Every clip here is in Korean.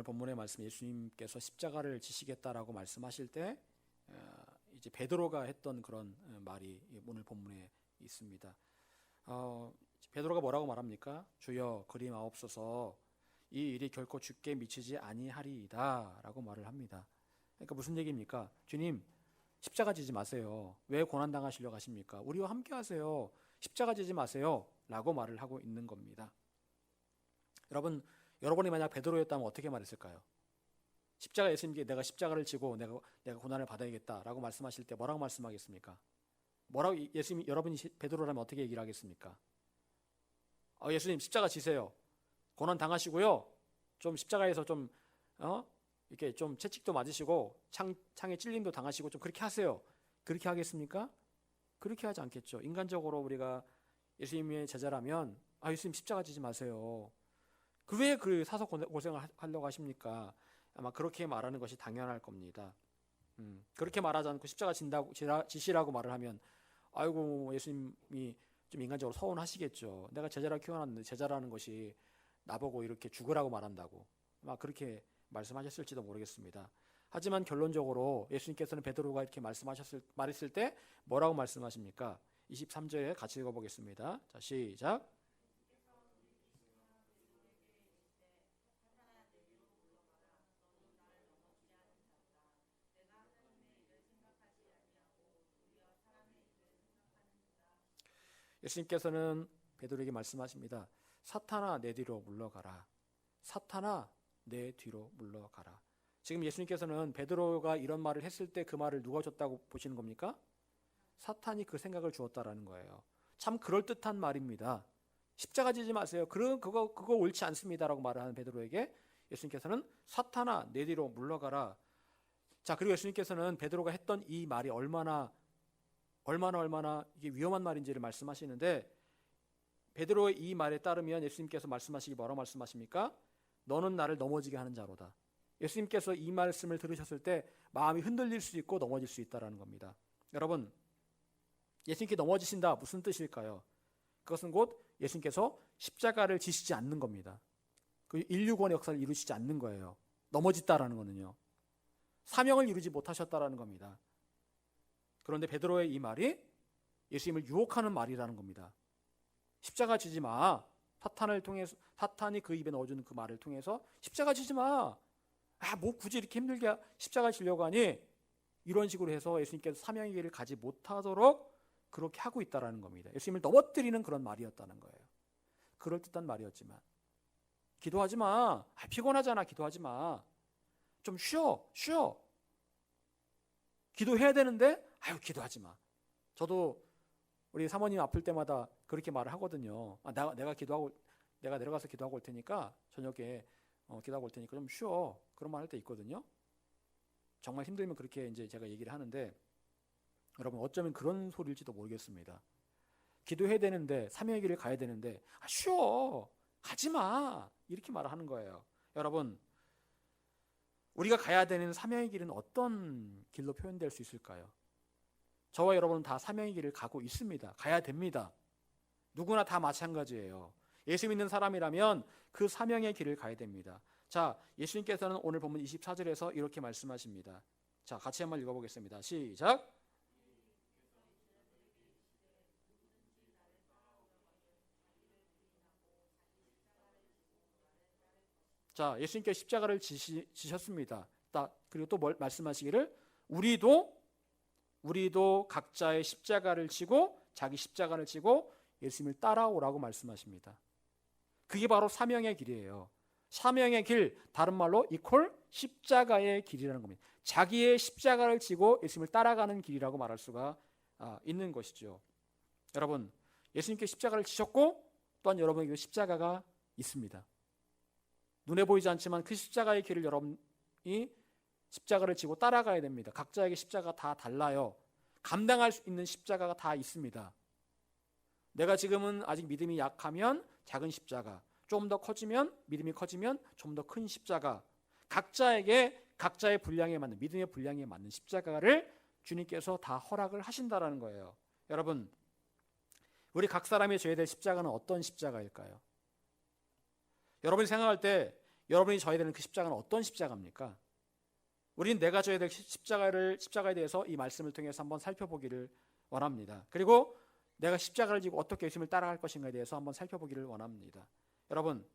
오늘 본문의 말씀 예수님께서 십자가를 지시겠다라고 말씀하실 때 이제 베드로가 했던 그런 말이 오늘 본문에 있습니다. 베드로가 뭐라고 말합니까? 주여 그리 마옵소서 이 일이 결코 주께 미치지 아니하리이다 라고 말을 합니다. 그러니까 무슨 얘기입니까? 주님 십자가 지지 마세요. 왜 고난당하시려고 하십니까? 우리와 함께 하세요. 십자가 지지 마세요 라고 말을 하고 있는 겁니다. 여러분이 만약 베드로였다면 어떻게 말했을까요? 십자가 예수님께 내가 십자가를 지고 내가 고난을 받아야겠다라고 말씀하실 때 뭐라고 말씀하겠습니까? 뭐라고 여러분이 베드로라면 어떻게 얘기를 하겠습니까? 예수님 십자가 지세요. 고난 당하시고요. 좀 십자가에서 좀 이렇게 좀 채찍도 맞으시고 창에 찔림도 당하시고 좀 그렇게 하세요. 그렇게 하겠습니까? 그렇게 하지 않겠죠. 인간적으로 우리가 예수님의 제자라면 예수님 십자가 지지 마세요. 왜 그 사서 고생을 하려고 하십니까? 아마 그렇게 말하는 것이 당연할 겁니다. 그렇게 말하지 않고 십자가 지시라고 말을 하면 아이고 예수님이 좀 인간적으로 서운하시겠죠. 내가 제자라 키워놨는데 제자라는 것이 나보고 이렇게 죽으라고 말한다고 아마 그렇게 말씀하셨을지도 모르겠습니다. 하지만 결론적으로 예수님께서는 베드로가 이렇게 말했을 때 뭐라고 말씀하십니까? 23절에 같이 읽어보겠습니다. 자, 시작. 예수님께서는 베드로에게 말씀하십니다. 사탄아 내 뒤로 물러가라. 사탄아 내 뒤로 물러가라. 지금 예수님께서는 베드로가 이런 말을 했을 때 그 말을 누가 줬다고 보시는 겁니까? 사탄이 그 생각을 주었다라는 거예요. 참 그럴듯한 말입니다. 십자가 지지 마세요. 그거 옳지 않습니다라고 말하는 베드로에게 예수님께서는 사탄아 내 뒤로 물러가라. 자, 그리고 예수님께서는 베드로가 했던 이 말이 얼마나 이게 위험한 말인지를 말씀하시는데 베드로의 이 말에 따르면 예수님께서 말씀하시기 뭐라고 말씀하십니까? 너는 나를 넘어지게 하는 자로다. 예수님께서 이 말씀을 들으셨을 때 마음이 흔들릴 수 있고 넘어질 수 있다는 겁니다. 여러분, 예수님께 넘어지신다 무슨 뜻일까요? 그것은 곧 예수님께서 십자가를 지시지 않는 겁니다. 그 인류권의 역사를 이루시지 않는 거예요. 넘어졌다라는 거는요. 사명을 이루지 못하셨다라는 겁니다. 그런데 베드로의 이 말이 예수님을 유혹하는 말이라는 겁니다. 십자가 지지 마. 사탄이 그 입에 넣어주는 그 말을 통해서 십자가 지지 마. 뭐 굳이 이렇게 힘들게 십자가 지려고 하니? 이런 식으로 해서 예수님께서 사명의 길을 가지 못하도록 그렇게 하고 있다는 겁니다. 예수님을 넘어뜨리는 그런 말이었다는 거예요. 그럴듯한 말이었지만 기도하지 마. 피곤하잖아. 기도하지 마. 좀 쉬어. 기도해야 되는데 기도하지 마. 저도 우리 사모님 아플 때마다 그렇게 말을 하거든요. 내가 내려가서 기도하고 올 테니까 저녁에 기도하고 올 테니까 좀 쉬어. 그런 말 할 때 있거든요. 정말 힘들면 그렇게 이제 제가 얘기를 하는데 여러분 어쩌면 그런 소리일지도 모르겠습니다. 기도해야 되는데 사명의 길을 가야 되는데 쉬어. 가지 마. 이렇게 말을 하는 거예요. 여러분 우리가 가야 되는 사명의 길은 어떤 길로 표현될 수 있을까요? 저와 여러분은 다 사명의 길을 가고 있습니다. 가야 됩니다. 누구나 다 마찬가지예요. 예수 믿는 사람이라면 그 사명의 길을 가야 됩니다. 자, 예수님께서는 오늘 본문 24절에서 이렇게 말씀하십니다. 자, 같이 한번 읽어보겠습니다. 시작. 자, 예수님께서 십자가를 지셨습니다. 그리고 또 말씀하시기를 우리도 각자의 십자가를 지고 자기 십자가를 지고 예수님을 따라오라고 말씀하십니다. 그게 바로 사명의 길이에요. 사명의 길, 다른 말로 이퀄 십자가의 길이라는 겁니다. 자기의 십자가를 지고 예수님을 따라가는 길이라고 말할 수가 있는 것이죠. 여러분, 예수님께 십자가를 지셨고 또한 여러분에게 십자가가 있습니다. 눈에 보이지 않지만 그 십자가의 길을 여러분이 십자가를 지고 따라가야 됩니다. 각자에게 십자가가 다 달라요. 감당할 수 있는 십자가가 다 있습니다. 내가 지금은 아직 믿음이 약하면 작은 십자가, 좀 더 커지면 믿음이 커지면 좀 더 큰 십자가, 각자에게 각자의 분량에 맞는 믿음의 분량에 맞는 십자가를 주님께서 다 허락을 하신다라는 거예요. 여러분, 우리 각 사람이 져야 될 십자가는 어떤 십자가일까요? 여러분이 생각할 때 여러분이 져야 되는 그 십자가는 어떤 십자가입니까? 우리는 내가 져야 될 십자가에 대해서 이 말씀을 통해서 한번 살펴보기를 원합니다. 그리고 내가 십자가를 지고 어떻게 예수님을 따라갈 것인가에 대해서 한번 살펴보기를 원합니다. 여러분,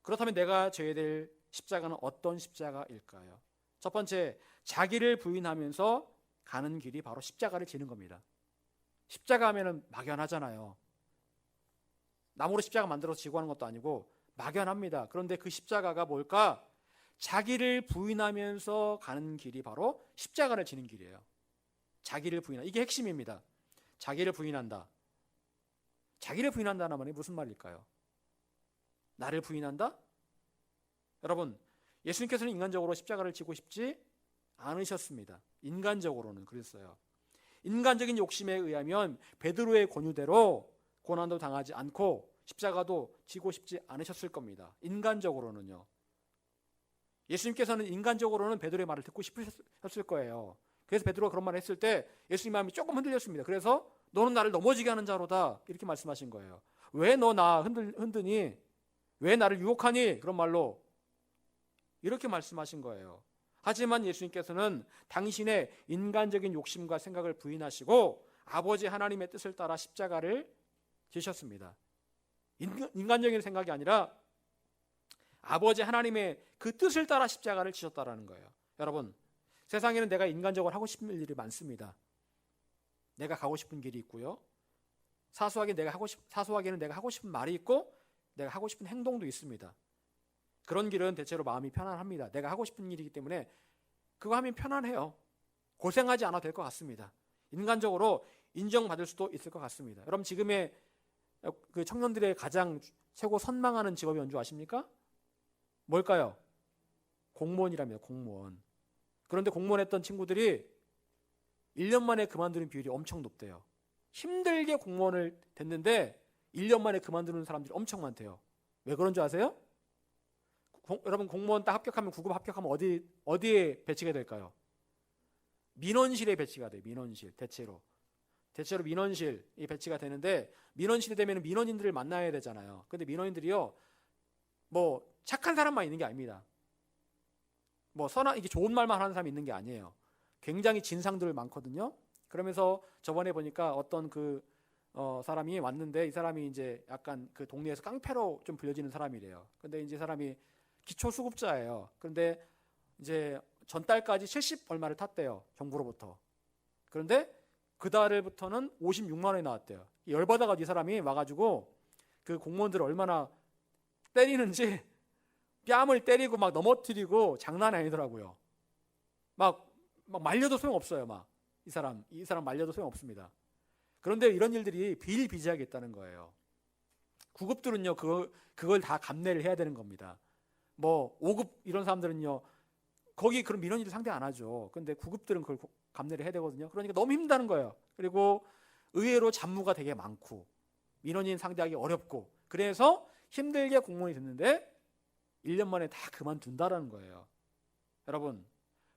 그렇다면 내가 져야 될 십자가는 어떤 십자가일까요? 첫 번째, 자기를 부인하면서 가는 길이 바로 십자가를 지는 겁니다. 십자가 하면은 막연하잖아요. 나무로 십자가 만들어서 지고 하는 것도 아니고 막연합니다. 그런데 그 십자가가 뭘까? 자기를 부인하면서 가는 길이 바로 십자가를 지는 길이에요. 자기를 부인한다. 이게 핵심입니다. 자기를 부인한다. 자기를 부인한다는 말이 무슨 말일까요? 나를 부인한다? 여러분, 예수님께서는 인간적으로 십자가를 지고 싶지 않으셨습니다. 인간적으로는 그랬어요. 인간적인 욕심에 의하면 베드로의 권유대로 고난도 당하지 않고 십자가도 지고 싶지 않으셨을 겁니다. 인간적으로는요. 예수님께서는 인간적으로는 베드로의 말을 듣고 싶으셨을 거예요. 그래서 베드로가 그런 말을 했을 때 예수님 마음이 조금 흔들렸습니다. 그래서 너는 나를 넘어지게 하는 자로다 이렇게 말씀하신 거예요. 왜 너 나 흔드니? 왜 나를 유혹하니? 그런 말로 이렇게 말씀하신 거예요. 하지만 예수님께서는 당신의 인간적인 욕심과 생각을 부인하시고 아버지 하나님의 뜻을 따라 십자가를 지셨습니다. 인간적인 생각이 아니라 아버지 하나님의 그 뜻을 따라 십자가를 지셨다라는 거예요. 여러분, 세상에는 내가 인간적으로 하고 싶은 일이 많습니다. 내가 가고 싶은 길이 있고요. 사소하게는 내가 하고 싶은 말이 있고 내가 하고 싶은 행동도 있습니다. 그런 길은 대체로 마음이 편안합니다. 내가 하고 싶은 일이기 때문에 그거 하면 편안해요. 고생하지 않아도 될 것 같습니다. 인간적으로 인정받을 수도 있을 것 같습니다. 여러분, 지금의 그 청년들의 가장 최고 선망하는 직업이 뭔지 아십니까? 뭘까요? 공무원이랍니다. 공무원. 그런데 공무원 했던 친구들이 1년 만에 그만두는 비율이 엄청 높대요. 힘들게 공무원을 됐는데 1년 만에 그만두는 사람들이 엄청 많대요. 왜 그런 줄 아세요? 여러분, 공무원 딱 합격하면 9급 합격하면 어디에 배치가 될까요? 민원실에 배치가 돼요. 민원실. 대체로 민원실이 배치가 되는데 민원실이 되면 민원인들을 만나야 되잖아요. 근데 민원인들이요, 뭐 착한 사람만 있는 게 아닙니다. 뭐 이게 좋은 말만 하는 사람이 있는 게 아니에요. 굉장히 진상들 많거든요. 그러면서 저번에 보니까 어떤 사람이 왔는데 이 사람이 이제 약간 그 동네에서 깡패로 좀 불려지는 사람이래요. 근데 이제 사람이 기초수급자예요. 그런데 이제 전달까지 70 얼마를 탔대요. 정부로부터. 그런데 그 달부터는 56만 원이 나왔대요. 열받아가지고 이 사람이 와가지고 그 공무원들을 얼마나 때리는지 뺨을 때리고 막 넘어뜨리고 장난이 아니더라고요. 막 말려도 소용없어요. 이 사람 말려도 소용없습니다. 그런데 이런 일들이 비일비재하게 있다는 거예요. 구급들은요, 그걸 다 감내를 해야 되는 겁니다. 뭐 5급 이런 사람들은요, 거기 그런 민원인들 상대 안 하죠. 근데 9급들은 그걸 감내를 해야 되거든요. 그러니까 너무 힘들다는 거예요. 그리고 의외로 잡무가 되게 많고 민원인 상대하기 어렵고 그래서 힘들게 공무원이 됐는데 1년 만에 다 그만둔다라는 거예요. 여러분,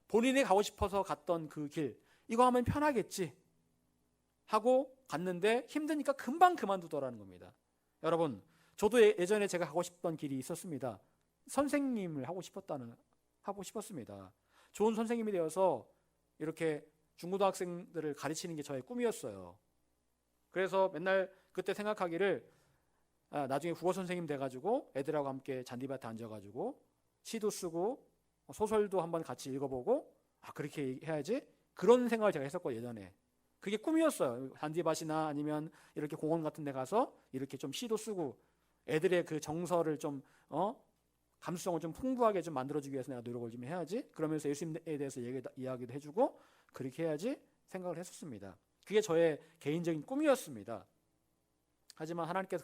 본인이 가고 싶어서 갔던 그 길, 이거 하면 편하겠지 하고 갔는데 힘드니까 금방 그만두더라는 겁니다. 여러분, 저도 예전에 제가 가고 싶던 길이 있었습니다. 선생님을 하고 싶었습니다. 좋은 선생님이 되어서 이렇게 중고등학생들을 가르치는 게 저의 꿈이었어요. 그래서 맨날 그때 생각하기를 나중에 국어 선생님 돼가지고 애들하고 함께 잔디밭에 앉아가지고 시도 쓰고 소설도 한번 같이 읽어보고 그렇게 해야지, 그런 생각을 제가 했었고 예전에 그게 꿈이었어요. 잔디밭이나 아니면 이렇게 공원 같은 데 가서 이렇게 좀 시도 쓰고 애들의 그 정서를 좀 감수성을 좀 풍부하게 좀 만들어주기 위해서 내가 노력을 좀 해야지, 그러면서 예수님에 대해서 이야기도 해주고 그렇게 해야지 생각을 했었습니다. 그게 저의 개인적인 꿈이었습니다. 하지만 하나님께서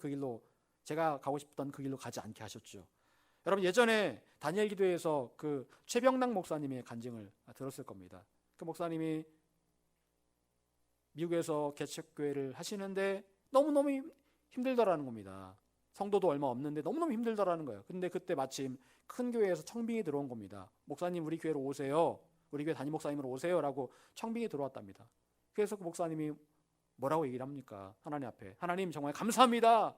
제가 가고 싶던 그 길로 가지 않게 하셨죠. 여러분, 예전에 다니엘 기도회에서 그 최병락 목사님의 간증을 들었을 겁니다. 그 목사님이 미국에서 개척교회를 하시는데 너무너무 힘들더라는 겁니다. 성도도 얼마 없는데 너무너무 힘들더라는 거예요. 근데 그때 마침 큰 교회에서 청빙이 들어온 겁니다. 목사님, 우리 교회로 오세요. 우리 교회 담임 목사님으로 오세요. 라고 청빙이 들어왔답니다. 그래서 그 목사님이 뭐라고 얘기를 합니까? 하나님 앞에. 하나님, 정말 감사합니다.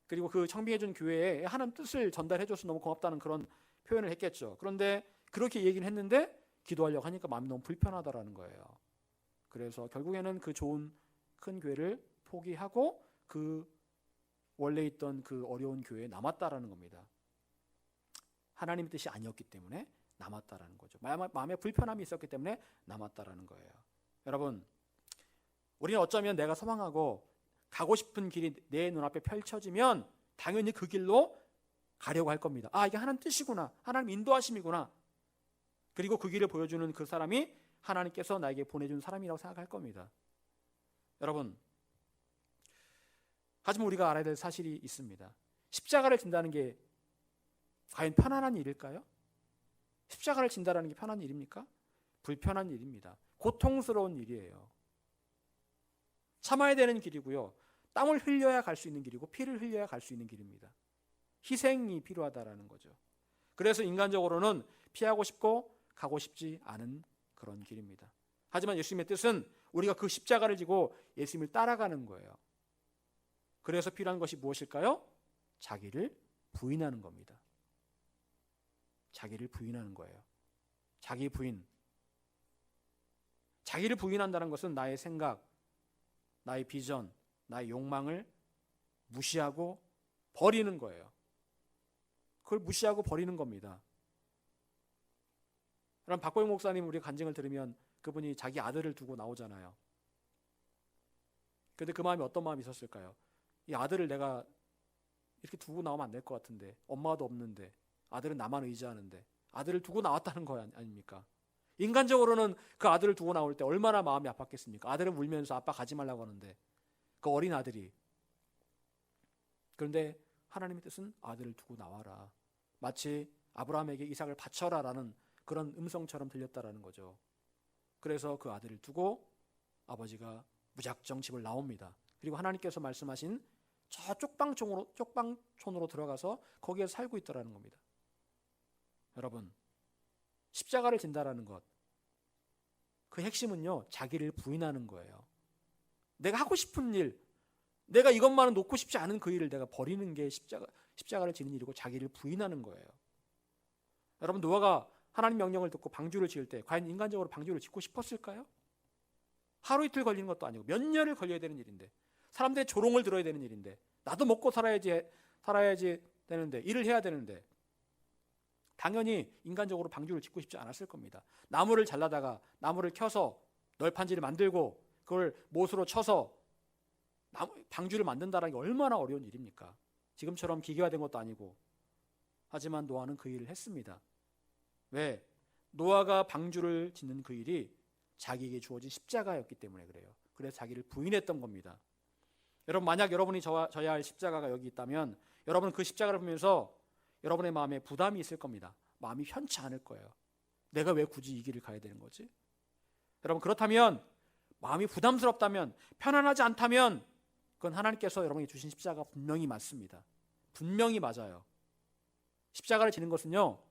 그리고 그 청빙해준 교회에 하나님 뜻을 전달해줘서 너무 고맙다는 그런 표현을 했겠죠. 그런데 그렇게 얘기는 했는데 기도하려고 하니까 마음이 너무 불편하다라는 거예요. 그래서 결국에는 그 좋은 큰 교회를 포기하고 그 원래 있던 그 어려운 교회에 남았다라는 겁니다. 하나님의 뜻이 아니었기 때문에 남았다라는 거죠. 마음에 불편함이 있었기 때문에 남았다라는 거예요. 여러분, 우리는 어쩌면 내가 소망하고 가고 싶은 길이 내 눈앞에 펼쳐지면 당연히 그 길로 가려고 할 겁니다. 아, 이게 하나님 뜻이구나. 하나님 인도하심이구나. 그리고 그 길을 보여주는 그 사람이 하나님께서 나에게 보내준 사람이라고 생각할 겁니다. 여러분, 하지만 우리가 알아야 될 사실이 있습니다. 십자가를 진다는 게 과연 편안한 일일까요? 십자가를 진다는 게 편한 일입니까? 불편한 일입니다. 고통스러운 일이에요. 참아야 되는 길이고요. 땀을 흘려야 갈 수 있는 길이고 피를 흘려야 갈 수 있는 길입니다. 희생이 필요하다라는 거죠. 그래서 인간적으로는 피하고 싶고 가고 싶지 않은 그런 길입니다. 하지만 예수님의 뜻은 우리가 그 십자가를 지고 예수님을 따라가는 거예요. 그래서 필요한 것이 무엇일까요? 자기를 부인하는 겁니다. 자기를 부인하는 거예요. 자기 부인. 자기를 부인한다는 것은 나의 생각, 나의 비전, 나의 욕망을 무시하고 버리는 거예요. 그걸 무시하고 버리는 겁니다. 그럼 박보영 목사님 우리 간증을 들으면 그분이 자기 아들을 두고 나오잖아요. 그런데 그 마음이 어떤 마음이 있었을까요? 이 아들을 내가 이렇게 두고 나오면 안 될 것 같은데, 엄마도 없는데, 아들은 나만 의지하는데, 아들을 두고 나왔다는 거 아닙니까? 인간적으로는 그 아들을 두고 나올 때 얼마나 마음이 아팠겠습니까? 아들은 울면서 아빠 가지 말라고 하는데, 그 어린 아들이. 그런데 하나님의 뜻은 아들을 두고 나와라. 마치 아브라함에게 이삭을 바쳐라라는 그런 음성처럼 들렸다라는 거죠. 그래서 그 아들을 두고 아버지가 무작정 집을 나옵니다. 그리고 하나님께서 말씀하신 저 쪽방촌으로 들어가서 거기에서 살고 있더라는 겁니다. 여러분, 십자가를 진다라는 것, 그 핵심은요, 자기를 부인하는 거예요. 내가 하고 싶은 일, 내가 이것만은 놓고 싶지 않은 그 일을 내가 버리는 게 십자가를 지는 일이고 자기를 부인하는 거예요. 여러분, 노아가 하나님 명령을 듣고 방주를 지을 때 과연 인간적으로 방주를 짓고 싶었을까요? 하루 이틀 걸리는 것도 아니고 몇 년을 걸려야 되는 일인데, 사람들의 조롱을 들어야 되는 일인데, 나도 먹고 살아야지 되는데, 일을 해야 되는데, 당연히 인간적으로 방주를 짓고 싶지 않았을 겁니다. 나무를 잘라다가 나무를 켜서 널판지를 만들고 그걸 못으로 쳐서 방주를 만든다는 게 얼마나 어려운 일입니까? 지금처럼 기계화된 것도 아니고. 하지만 노아는 그 일을 했습니다. 왜? 노아가 방주를 짓는 그 일이 자기에게 주어진 십자가였기 때문에 그래요. 그래서 자기를 부인했던 겁니다. 여러분, 만약 여러분이 져야 할 십자가가 여기 있다면 여러분은 그 십자가를 보면서 여러분의 마음에 부담이 있을 겁니다. 마음이 편치 않을 거예요. 내가 왜 굳이 이 길을 가야 되는 거지? 여러분, 그렇다면 마음이 부담스럽다면, 편안하지 않다면 그건 하나님께서 여러분이 주신 십자가 분명히 맞습니다. 분명히 맞아요. 십자가를 지는 것은요,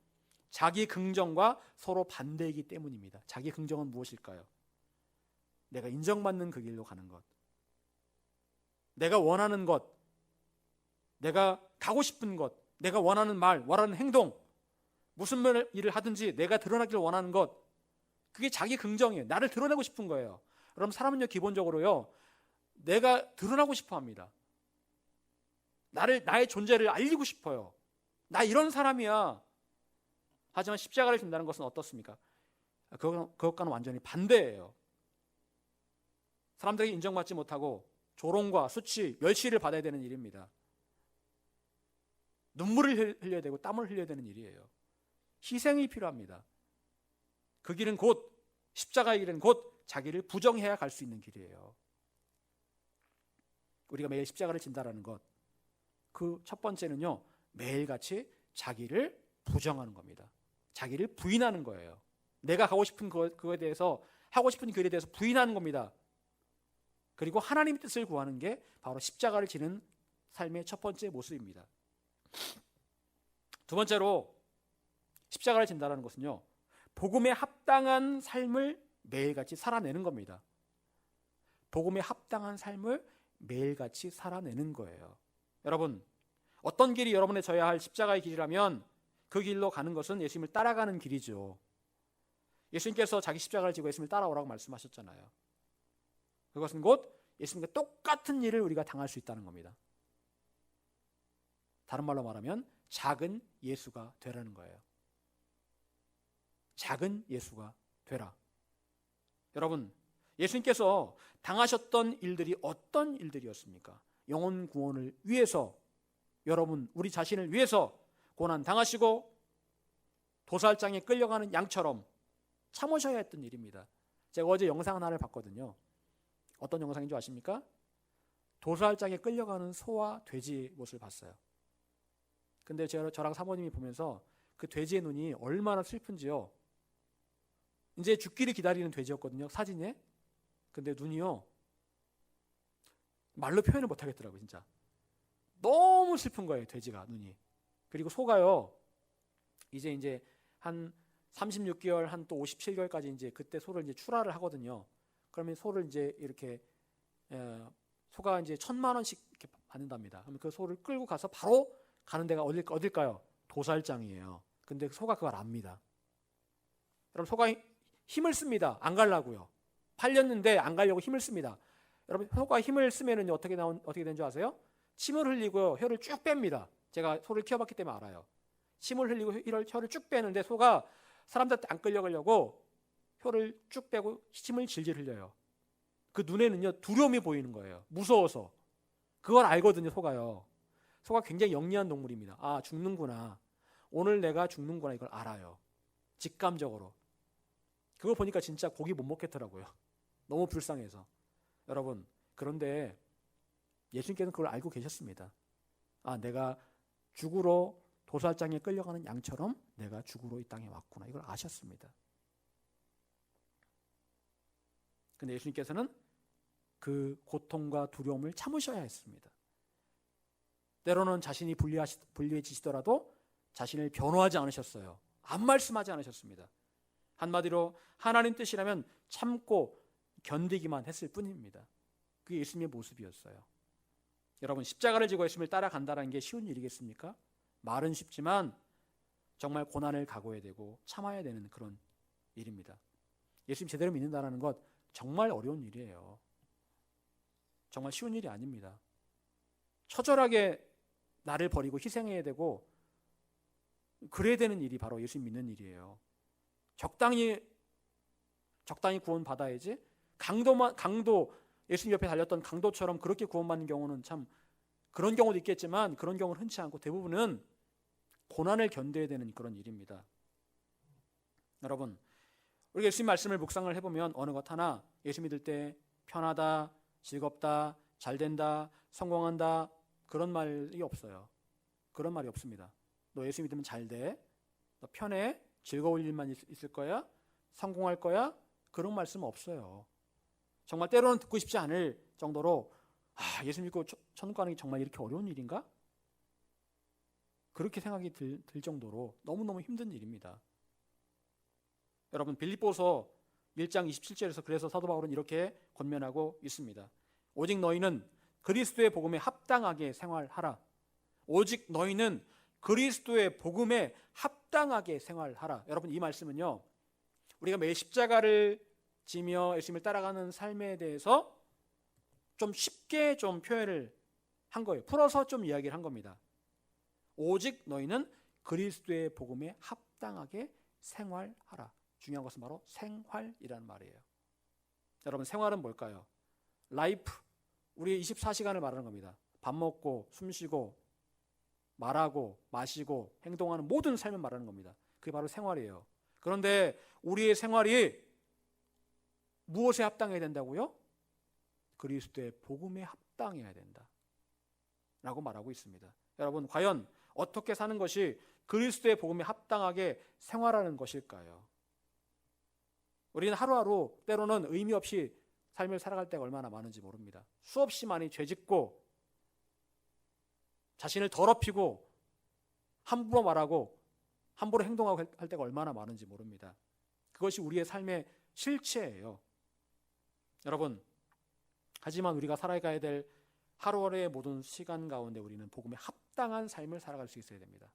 자기 긍정과 서로 반대이기 때문입니다. 자기 긍정은 무엇일까요? 내가 인정받는 그 길로 가는 것, 내가 원하는 것, 내가 가고 싶은 것, 내가 원하는 말, 원하는 행동, 무슨 일을 하든지 내가 드러나기를 원하는 것, 그게 자기 긍정이에요. 나를 드러내고 싶은 거예요. 그럼 사람은요, 기본적으로요, 내가 드러나고 싶어 합니다. 나의 존재를 알리고 싶어요. 나 이런 사람이야. 하지만 십자가를 진다는 것은 어떻습니까? 그것과는 완전히 반대예요. 사람들에게 인정받지 못하고 조롱과 수치, 멸시를 받아야 되는 일입니다. 눈물을 흘려야 되고 땀을 흘려야 되는 일이에요. 희생이 필요합니다. 그 길은 곧, 십자가의 길은 곧 자기를 부정해야 갈 수 있는 길이에요. 우리가 매일 십자가를 진다라는 것, 그 첫 번째는요, 매일같이 자기를 부정하는 겁니다. 자기를 부인하는 거예요. 내가 가고 싶은 그거에 대해서, 하고 싶은 길에 대해서 부인하는 겁니다. 그리고 하나님의 뜻을 구하는 게 바로 십자가를 지는 삶의 첫 번째 모습입니다. 두 번째로 십자가를 진다는 것은요, 복음에 합당한 삶을 매일같이 살아내는 겁니다. 복음에 합당한 삶을 매일같이 살아내는 거예요. 여러분, 어떤 길이 여러분의 져야 할 십자가의 길이라면 그 길로 가는 것은 예수님을 따라가는 길이죠. 예수님께서 자기 십자가를 지고 예수님을 따라오라고 말씀하셨잖아요. 그것은 곧 예수님과 똑같은 일을 우리가 당할 수 있다는 겁니다. 다른 말로 말하면 작은 예수가 되라는 거예요. 작은 예수가 되라. 여러분, 예수님께서 당하셨던 일들이 어떤 일들이었습니까? 영혼 구원을 위해서, 여러분, 우리 자신을 위해서 고난 당하시고 도살장에 끌려가는 양처럼 참으셔야 했던 일입니다. 제가 어제 영상 하나를 봤거든요. 어떤 영상인 줄 아십니까? 도살장에 끌려가는 소와 돼지의 모습을 봤어요. 근데 저랑 사모님이 보면서 그 돼지의 눈이 얼마나 슬픈지요. 이제 죽기를 기다리는 돼지였거든요, 사진에. 근데 눈이요, 말로 표현을 못 하겠더라고요. 진짜 너무 슬픈 거예요, 돼지가 눈이. 그리고 소가요, 이제 한 36개월, 한 또 57개월까지 이제 그때 소를 이제 출하를 하거든요. 그러면 소를 이제 이렇게 소가 이제 1,000만 원씩 이렇게 받는답니다. 그러면 그 소를 끌고 가서 바로 가는 데가 어딜까요? 도살장이에요. 근데 소가 그걸 압니다. 여러분, 소가 힘을 씁니다. 안 가려고요. 팔렸는데 안 가려고 힘을 씁니다. 여러분, 소가 힘을 쓰면은 어떻게 되는 줄 아세요? 침을 흘리고 혀를 쭉 뺍니다. 제가 소를 키워봤기 때문에 알아요. 침을 흘리고 혀를 쭉 빼는데 소가 사람들한테 안 끌려가려고 혀를 쭉 빼고 침을 질질 흘려요. 그 눈에는요, 두려움이 보이는 거예요. 무서워서. 그걸 알거든요, 소가요. 소가 굉장히 영리한 동물입니다. 아, 죽는구나. 오늘 내가 죽는구나. 이걸 알아요. 직감적으로. 그거 보니까 진짜 고기 못 먹겠더라고요. 너무 불쌍해서. 여러분, 그런데 예수님께서는 그걸 알고 계셨습니다. 아, 내가 죽으러 도살장에 끌려가는 양처럼 내가 죽으러 이 땅에 왔구나. 이걸 아셨습니다. 근데 예수님께서는 그 고통과 두려움을 참으셔야 했습니다. 때로는 자신이 불리해지시더라도 자신을 변호하지 않으셨어요. 안 말씀하지 않으셨습니다. 한마디로 하나님 뜻이라면 참고 견디기만 했을 뿐입니다. 그게 예수님의 모습이었어요. 여러분, 십자가를 지고 예수님을 따라간다는 게 쉬운 일이겠습니까? 말은 쉽지만 정말 고난을 각오해야 되고 참아야 되는 그런 일입니다. 예수님 제대로 믿는다는 것 정말 어려운 일이에요. 정말 쉬운 일이 아닙니다. 처절하게 나를 버리고 희생해야 되고 그래야 되는 일이 바로 예수님 믿는 일이에요. 적당히 구원받아야지. 강도, 예수님 옆에 달렸던 강도처럼 그렇게 구원받는 경우는 참, 그런 경우도 있겠지만 그런 경우는 흔치 않고 대부분은 고난을 견뎌야 되는 그런 일입니다. 여러분, 우리가 예수님 말씀을 묵상을 해보면 어느 것 하나 예수 믿을 때 편하다, 즐겁다, 잘된다, 성공한다, 그런 말이 없어요. 그런 말이 없습니다. 너 예수 믿으면 잘 돼, 너 편해, 즐거울 일만 있을 거야, 성공할 거야, 그런 말씀 없어요. 정말 때로는 듣고 싶지 않을 정도로 예수 믿고 천국 가는 게 정말 이렇게 어려운 일인가? 그렇게 생각이 들 정도로 너무너무 힘든 일입니다. 여러분, 빌립보서 1장 27절에서 그래서 사도 바울은 이렇게 권면하고 있습니다. 오직 너희는 그리스도의 복음에 합당하게 생활하라. 오직 너희는 그리스도의 복음에 합당하게 생활하라. 여러분, 이 말씀은요, 우리가 매일 십자가를 지며 예수님을 따라가는 삶에 대해서 좀 쉽게 좀 표현을 한 거예요. 풀어서 좀 이야기를 한 겁니다. 오직 너희는 그리스도의 복음에 합당하게 생활하라. 중요한 것은 바로 생활이라는 말이에요. 여러분, 생활은 뭘까요? 라이프, 우리의 24시간을 말하는 겁니다. 밥 먹고 숨 쉬고 말하고 마시고 행동하는 모든 삶을 말하는 겁니다. 그게 바로 생활이에요. 그런데 우리의 생활이 무엇에 합당해야 된다고요? 그리스도의 복음에 합당해야 된다 라고 말하고 있습니다. 여러분, 과연 어떻게 사는 것이 그리스도의 복음에 합당하게 생활하는 것일까요? 우리는 하루하루 때로는 의미 없이 삶을 살아갈 때가 얼마나 많은지 모릅니다. 수없이 많이 죄짓고 자신을 더럽히고 함부로 말하고 함부로 행동하고 할 때가 얼마나 많은지 모릅니다. 그것이 우리의 삶의 실체예요. 여러분, 하지만 우리가 살아가야 될 하루하루의 모든 시간 가운데 우리는 복음에 합당한 삶을 살아갈 수 있어야 됩니다.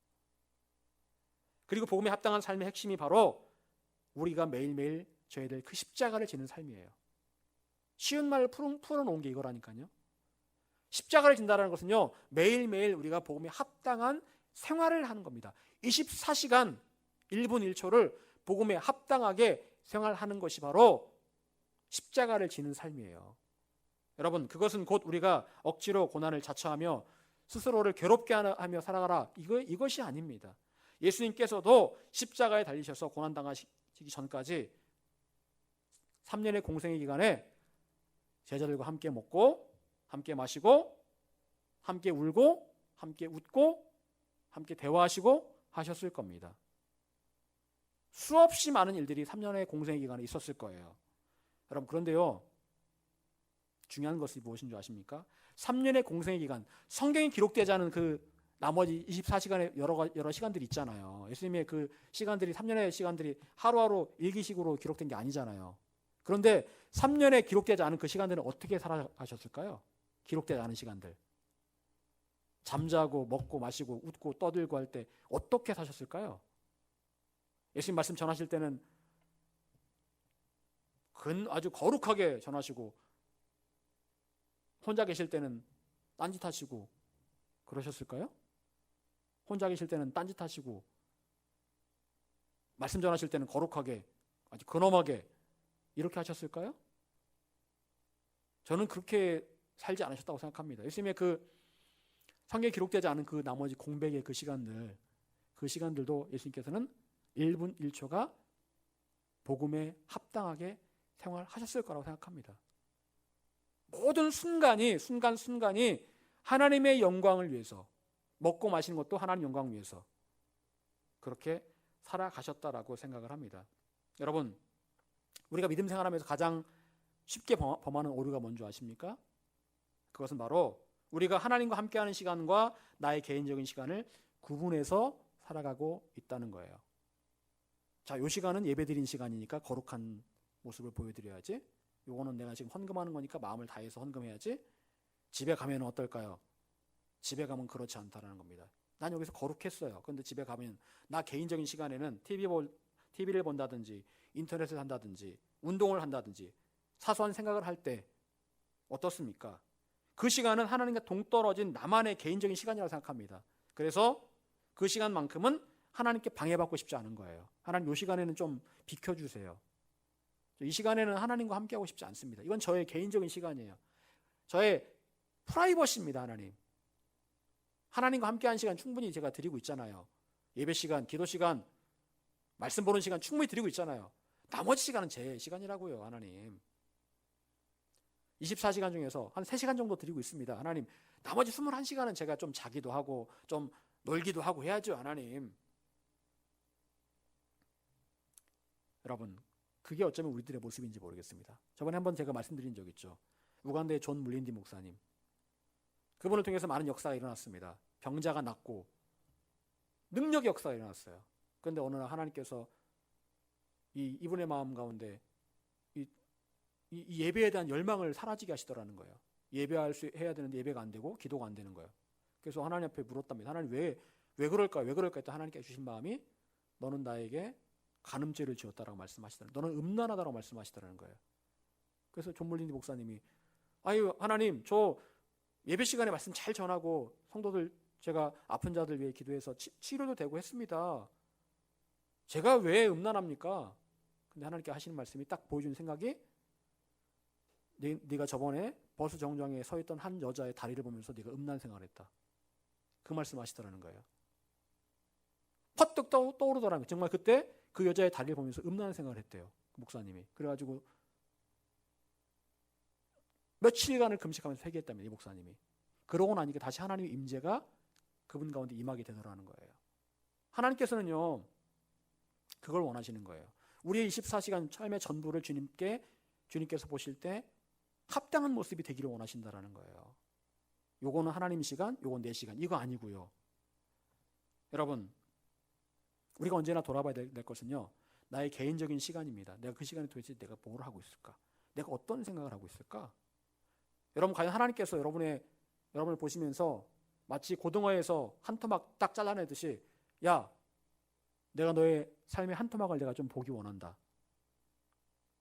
그리고 복음에 합당한 삶의 핵심이 바로 우리가 매일매일 져야 될 그 십자가를 지는 삶이에요. 쉬운 말을 풀어놓은 게 이거라니까요. 십자가를 진다는 것은요, 매일매일 우리가 복음에 합당한 생활을 하는 겁니다. 24시간 1분 1초를 복음에 합당하게 생활하는 것이 바로 십자가를 지는 삶이에요. 여러분, 그것은 곧 우리가 억지로 고난을 자처하며 스스로를 괴롭게 하며 살아가라, 이것이 아닙니다. 예수님께서도 십자가에 달리셔서 고난당하시기 전까지 3년의 공생의 기간에 제자들과 함께 먹고 함께 마시고 함께 울고 함께 웃고 함께 대화하시고 하셨을 겁니다. 수없이 많은 일들이 3년의 공생의 기간에 있었을 거예요. 여러분, 그런데요, 중요한 것이 무엇인 줄 아십니까? 3년의 공생의 기간, 성경이 기록되지 않은 그 나머지 24시간의 여러 시간들이 있잖아요. 예수님의 그 시간들이, 3년의 시간들이 하루하루 일기식으로 기록된 게 아니잖아요. 그런데 3년에 기록되지 않은 그 시간들은 어떻게 살아가셨을까요? 기록되지 않은 시간들, 잠자고 먹고 마시고 웃고 떠들고 할 때 어떻게 사셨을까요? 예수님 말씀 전하실 때는 아주 거룩하게 전하시고, 혼자 계실 때는 딴짓하시고 그러셨을까요? 혼자 계실 때는 딴짓하시고, 말씀 전하실 때는 거룩하게 아주 근엄하게 이렇게 하셨을까요? 저는 그렇게 살지 않으셨다고 생각합니다. 예수님의 그 성경에 기록되지 않은 그 나머지 공백의 그 시간들도 예수님께서는 1분 1초가 복음에 합당하게 생활하셨을 거라고 생각합니다. 모든 순간이 하나님의 영광을 위해서, 먹고 마시는 것도 하나님 영광을 위해서 그렇게 살아가셨다라고 생각을 합니다. 여러분, 우리가 믿음 생활하면서 가장 쉽게 범하는 오류가 뭔지 아십니까? 그것은 바로 우리가 하나님과 함께하는 시간과 나의 개인적인 시간을 구분해서 살아가고 있다는 거예요. 자, 이 시간은 예배드린 시간이니까 거룩한 모습을 보여드려야지. 요거는 내가 지금 헌금하는 거니까 마음을 다해서 헌금해야지. 집에 가면 어떨까요? 집에 가면 그렇지 않다라는 겁니다. 난 여기서 거룩했어요. 그런데 집에 가면 나 개인적인 시간에는 TV를 본다든지 인터넷을 한다든지 운동을 한다든지 사소한 생각을 할 때 어떻습니까? 그 시간은 하나님과 동떨어진 나만의 개인적인 시간이라고 생각합니다. 그래서 그 시간만큼은 하나님께 방해받고 싶지 않은 거예요. 하나님, 이 시간에는 좀 비켜주세요. 이 시간에는 하나님과 함께하고 싶지 않습니다. 이건 저의 개인적인 시간이에요. 저의 프라이버시입니다. 하나님과 함께하는 시간 충분히 제가 드리고 있잖아요. 예배 시간, 기도 시간, 말씀 보는 시간 충분히 드리고 있잖아요. 나머지 시간은 제 시간이라고요. 하나님, 24시간 중에서 한 3시간 정도 드리고 있습니다. 하나님, 나머지 21시간은 제가 좀 자기도 하고 좀 놀기도 하고 해야죠. 하나님. 여러분, 그게 어쩌면 우리들의 모습인지 모르겠습니다. 저번에 한번 제가 말씀드린 적 있죠. 우간다의 존 물린디 목사님, 그분을 통해서 많은 역사가 일어났습니다. 병자가 낫고 능력의 역사가 일어났어요. 그런데 어느 날 하나님께서 이분의 마음 가운데 이 예배에 대한 열망을 사라지게 하시더라는 거예요. 해야 되는데 예배가 안 되고 기도가 안 되는 거예요. 그래서 하나님 앞에 물었답니다. 하나님, 왜 그럴까요? 했더니 하나님께 주신 마음이, 너는 나에게 간음죄를 지었다라고 말씀하시더라는 거예요. 너는 음란하다라고 말씀하시더라는 거예요. 그래서 존 물린디 목사님이, 아유 하나님, 저 예배 시간에 말씀 잘 전하고 성도들, 제가 아픈 자들 위해 기도해서 치료도 되고 했습니다. 제가 왜 음란합니까? 근데 하나님께 하시는 말씀이 딱 보여주는 생각이, 네가 저번에 버스 정류장에 서 있던 한 여자의 다리를 보면서 네가 음란 생활을 했다. 그 말씀하시더라는 거예요. 퍼뜩 떠오르더라는 거예요. 정말 그때 그 여자의 다리를 보면서 음란 생활을 했대요. 목사님이. 그래가지고 며칠간을 금식하면서 회개했답니다. 이 목사님이. 그러고 나니까 다시 하나님의 임재가 그분 가운데 임하게 되더라는 거예요. 하나님께서는요, 그걸 원하시는 거예요. 우리의 24시간 삶의 전부를 주님께서 보실 때 합당한 모습이 되기를 원하신다라는 거예요. 요거는 하나님 시간, 요건 내 시간, 이거 아니고요. 여러분, 우리가 언제나 돌아봐야 될 것은요, 나의 개인적인 시간입니다. 내가 그 시간에 도대체 내가 뭘 하고 있을까? 내가 어떤 생각을 하고 있을까? 여러분, 과연 하나님께서 여러분을 보시면서 마치 고등어에서 한 토막 딱 잘라내듯이 야, 내가 너의 삶의 한 토막을 내가 좀 보기 원한다.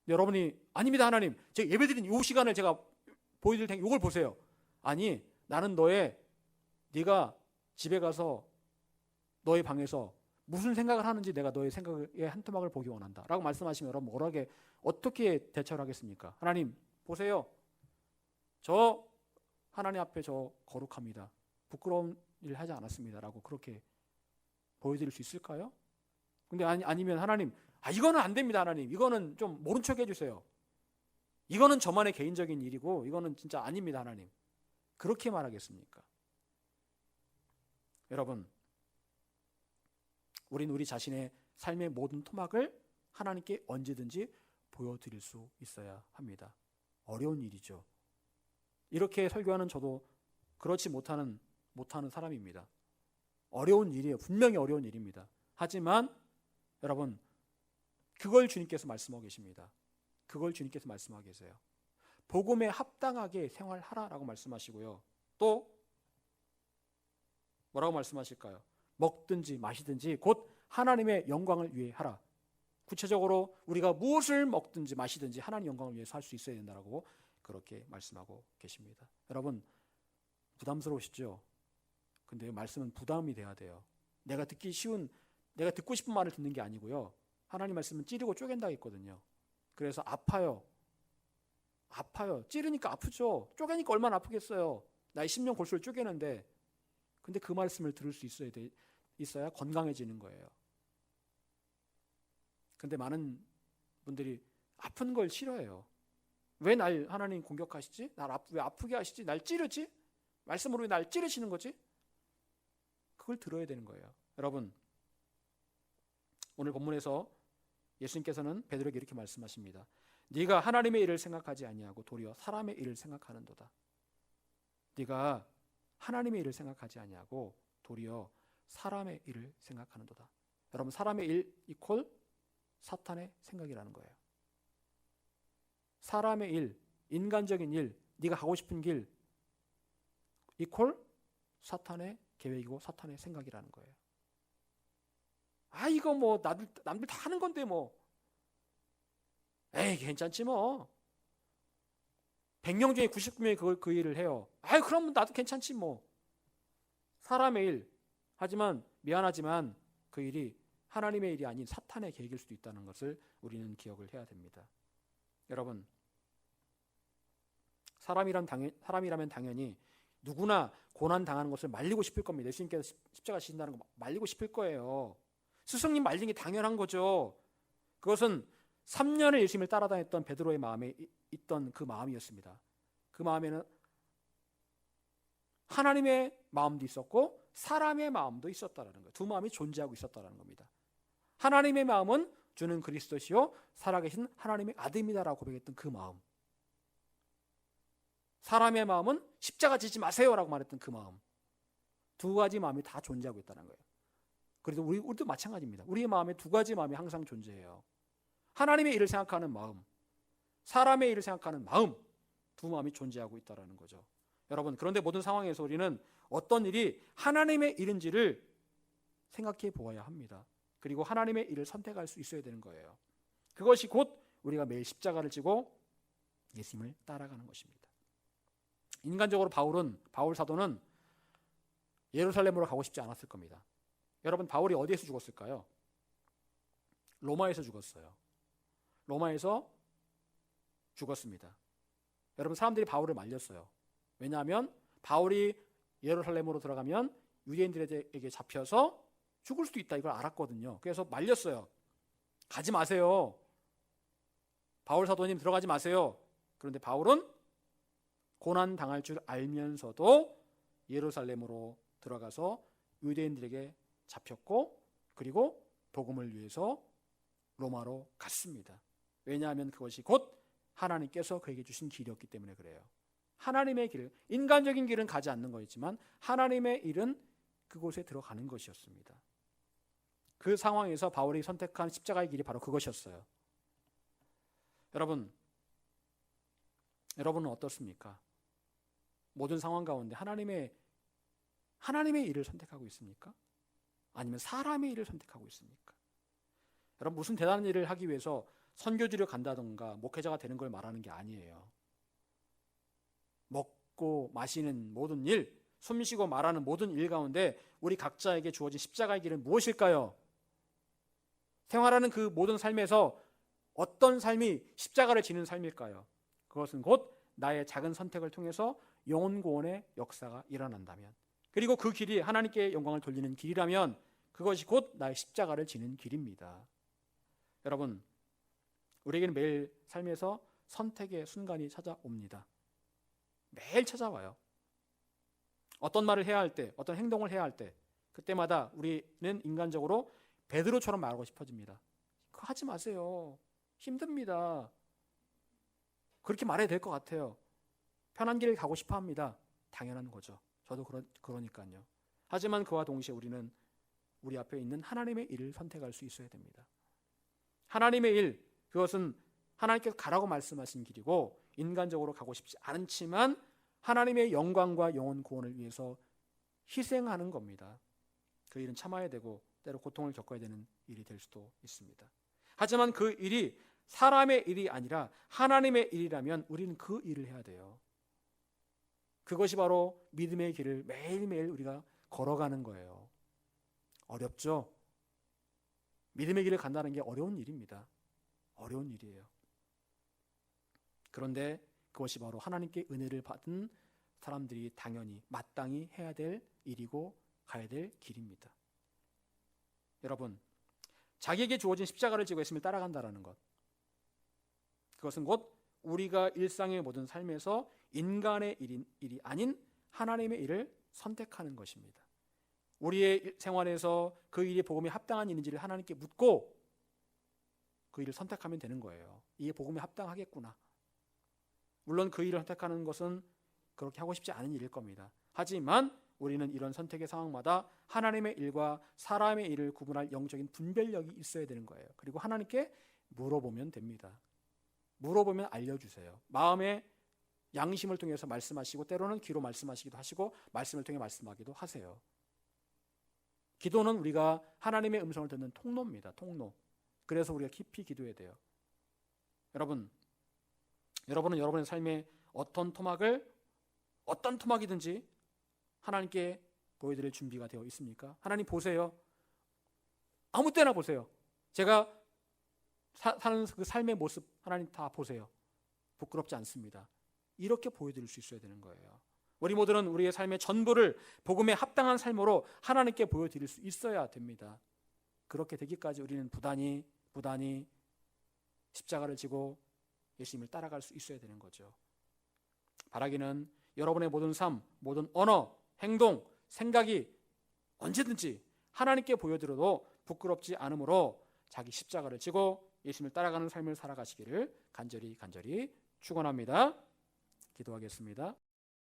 여러분이 아닙니다 하나님, 제가 예배드린 이 시간을 제가 보여드릴 테니까 이걸 보세요. 아니, 나는 네가 집에 가서 너의 방에서 무슨 생각을 하는지 내가 너의 생각의 한 토막을 보기 원한다 라고 말씀하시면 여러분 어떻게 대처를 하겠습니까? 하나님 보세요, 저 하나님 앞에 저 거룩합니다, 부끄러운 일 하지 않았습니다 라고 그렇게 보여드릴 수 있을까요? 근데 아니면 하나님, 이거는 안 됩니다 하나님, 이거는 좀 모른 척 해주세요, 이거는 저만의 개인적인 일이고 이거는 진짜 아닙니다 하나님, 그렇게 말하겠습니까? 여러분, 우리는 우리 자신의 삶의 모든 토막을 하나님께 언제든지 보여드릴 수 있어야 합니다. 어려운 일이죠. 이렇게 설교하는 저도 그렇지 못하는 사람입니다. 어려운 일이에요. 분명히 어려운 일입니다. 하지만 여러분, 그걸 주님께서 말씀하고 계십니다. 그걸 주님께서 말씀하고 계세요. 복음에 합당하게 생활하라라고 말씀하시고요. 또 뭐라고 말씀하실까요? 먹든지 마시든지 곧 하나님의 영광을 위해 하라. 구체적으로 우리가 무엇을 먹든지 마시든지 하나님 영광을 위해서 할 수 있어야 된다라고 그렇게 말씀하고 계십니다. 여러분, 부담스러우시죠? 근데 말씀은 부담이 돼야 돼요. 내가 듣고 싶은 말을 듣는 게 아니고요. 하나님 말씀은 찌르고 쪼갠다 했거든요. 그래서 아파요. 찌르니까 아프죠. 쪼개니까 얼마나 아프겠어요. 나의 심령 골수를 쪼개는데, 근데 그 말씀을 들을 수 있어야 건강해지는 거예요. 근데 많은 분들이 아픈 걸 싫어해요. 왜 날 하나님 공격하시지? 왜 아프게 하시지? 날 찌르지? 말씀으로 왜 날 찌르시는 거지? 그걸 들어야 되는 거예요. 여러분, 오늘 본문에서 예수님께서는 베드로에게 이렇게 말씀하십니다. 네가 하나님의 일을 생각하지 아니하고 도리어 사람의 일을 생각하는도다. 네가 하나님의 일을 생각하지 아니하고 도리어 사람의 일을 생각하는도다. 여러분, 사람의 일 이퀄 사탄의 생각이라는 거예요. 사람의 일, 인간적인 일, 네가 가고 싶은 길 이퀄 사탄의 계획이고 사탄의 생각이라는 거예요. 이거 뭐 남들 다 하는 건데 뭐, 에이 괜찮지 뭐, 100명 중에 99명이 그 일을 해요. 그럼 나도 괜찮지 뭐. 사람의 일, 하지만 미안하지만 그 일이 하나님의 일이 아닌 사탄의 계획일 수도 있다는 것을 우리는 기억을 해야 됩니다. 여러분, 사람이라면 당연히 누구나 고난 당하는 것을 말리고 싶을 겁니다. 예수님께서 십자가 지신다는 거 말리고 싶을 거예요. 스승님 말린 게 당연한 거죠. 그것은 3년을 예수님을 따라다녔던 베드로의 마음에 있던 그 마음이었습니다. 그 마음에는 하나님의 마음도 있었고 사람의 마음도 있었다라는 거예요. 두 마음이 존재하고 있었다라는 겁니다. 하나님의 마음은 주는 그리스도시요 살아계신 하나님의 아들입니다라고 고백했던 그 마음, 사람의 마음은 십자가 지지 마세요라고 말했던 그 마음, 두 가지 마음이 다 존재하고 있다는 거예요. 그래서 우리도 마찬가지입니다. 우리의 마음에 두 가지 마음이 항상 존재해요. 하나님의 일을 생각하는 마음, 사람의 일을 생각하는 마음, 두 마음이 존재하고 있다는 거죠. 여러분, 그런데 모든 상황에서 우리는 어떤 일이 하나님의 일인지를 생각해 보아야 합니다. 그리고 하나님의 일을 선택할 수 있어야 되는 거예요. 그것이 곧 우리가 매일 십자가를 지고 예수님을 따라가는 것입니다. 인간적으로 바울 사도는 예루살렘으로 가고 싶지 않았을 겁니다. 여러분, 바울이 어디에서 죽었을까요? 로마에서 죽었어요. 로마에서 죽었습니다. 여러분, 사람들이 바울을 말렸어요. 왜냐하면 바울이 예루살렘으로 들어가면 유대인들에게 잡혀서 죽을 수도 있다, 이걸 알았거든요. 그래서 말렸어요. 가지 마세요. 바울 사도님 들어가지 마세요. 그런데 바울은 고난 당할 줄 알면서도 예루살렘으로 들어가서 유대인들에게 잡혔고, 그리고 복음을 위해서 로마로 갔습니다. 왜냐하면 그것이 곧 하나님께서 그에게 주신 길이었기 때문에 그래요. 하나님의 길, 인간적인 길은 가지 않는 거였지만 하나님의 일은 그곳에 들어가는 것이었습니다. 그 상황에서 바울이 선택한 십자가의 길이 바로 그것이었어요. 여러분은 어떻습니까? 모든 상황 가운데 하나님의 하나님의 일을 선택하고 있습니까? 아니면 사람의 일을 선택하고 있습니까? 여러분, 무슨 대단한 일을 하기 위해서 선교지를 간다던가 목회자가 되는 걸 말하는 게 아니에요. 먹고 마시는 모든 일, 숨쉬고 말하는 모든 일 가운데 우리 각자에게 주어진 십자가의 길은 무엇일까요? 생활하는 그 모든 삶에서 어떤 삶이 십자가를 지는 삶일까요? 그것은 곧 나의 작은 선택을 통해서 영혼 구원의 역사가 일어난다면, 그리고 그 길이 하나님께 영광을 돌리는 길이라면 그것이 곧 나의 십자가를 지는 길입니다. 여러분, 우리에게는 매일 삶에서 선택의 순간이 찾아옵니다. 매일 찾아와요. 어떤 말을 해야 할 때, 어떤 행동을 해야 할 때, 그때마다 우리는 인간적으로 베드로처럼 말하고 싶어집니다. 그거 하지 마세요. 힘듭니다. 그렇게 말해야 될 것 같아요. 편한 길을 가고 싶어 합니다. 당연한 거죠. 저도 그러니까요. 하지만 그와 동시에 우리는 우리 앞에 있는 하나님의 일을 선택할 수 있어야 됩니다. 하나님의 일, 그것은 하나님께서 가라고 말씀하신 길이고 인간적으로 가고 싶지 않지만 하나님의 영광과 영혼 구원을 위해서 희생하는 겁니다. 그 일은 참아야 되고 때로 고통을 겪어야 되는 일이 될 수도 있습니다. 하지만 그 일이 사람의 일이 아니라 하나님의 일이라면 우리는 그 일을 해야 돼요. 그것이 바로 믿음의 길을 매일매일 우리가 걸어가는 거예요. 어렵죠? 믿음의 길을 간다는 게 어려운 일입니다. 어려운 일이에요. 그런데 그것이 바로 하나님께 은혜를 받은 사람들이 당연히 마땅히 해야 될 일이고 가야 될 길입니다. 여러분, 자기에게 주어진 십자가를 지고 예수님을 따라간다는 것, 그것은 곧 우리가 일상의 모든 삶에서 인간의 일이 아닌 하나님의 일을 선택하는 것입니다. 우리의 생활에서 그 일이 복음에 합당한 일인지를 하나님께 묻고 그 일을 선택하면 되는 거예요. 이게 복음에 합당하겠구나. 물론 그 일을 선택하는 것은 그렇게 하고 싶지 않은 일일 겁니다. 하지만 우리는 이런 선택의 상황마다 하나님의 일과 사람의 일을 구분할 영적인 분별력이 있어야 되는 거예요. 그리고 하나님께 물어보면 됩니다. 물어보면 알려주세요. 마음의 양심을 통해서 말씀하시고 때로는 귀로 말씀하시기도 하시고 말씀을 통해 말씀하기도 하세요. 기도는 우리가 하나님의 음성을 듣는 통로입니다. 통로. 그래서 우리가 깊이 기도해야 돼요. 여러분은 여러분의 삶에 어떤 토막이든지 하나님께 보여드릴 준비가 되어 있습니까? 하나님 보세요. 아무 때나 보세요. 제가 사는 그 삶의 모습 하나님 다 보세요. 부끄럽지 않습니다. 이렇게 보여드릴 수 있어야 되는 거예요. 우리 모두는 우리의 삶의 전부를 복음에 합당한 삶으로 하나님께 보여드릴 수 있어야 됩니다. 그렇게 되기까지 우리는 부단히 십자가를 지고 예수님을 따라갈 수 있어야 되는 거죠. 바라기는 여러분의 모든 삶, 모든 언어, 행동, 생각이 언제든지 하나님께 보여드려도 부끄럽지 않으므로 자기 십자가를 지고 예수님을 따라가는 삶을 살아가시기를 간절히 축원합니다. 기도하겠습니다.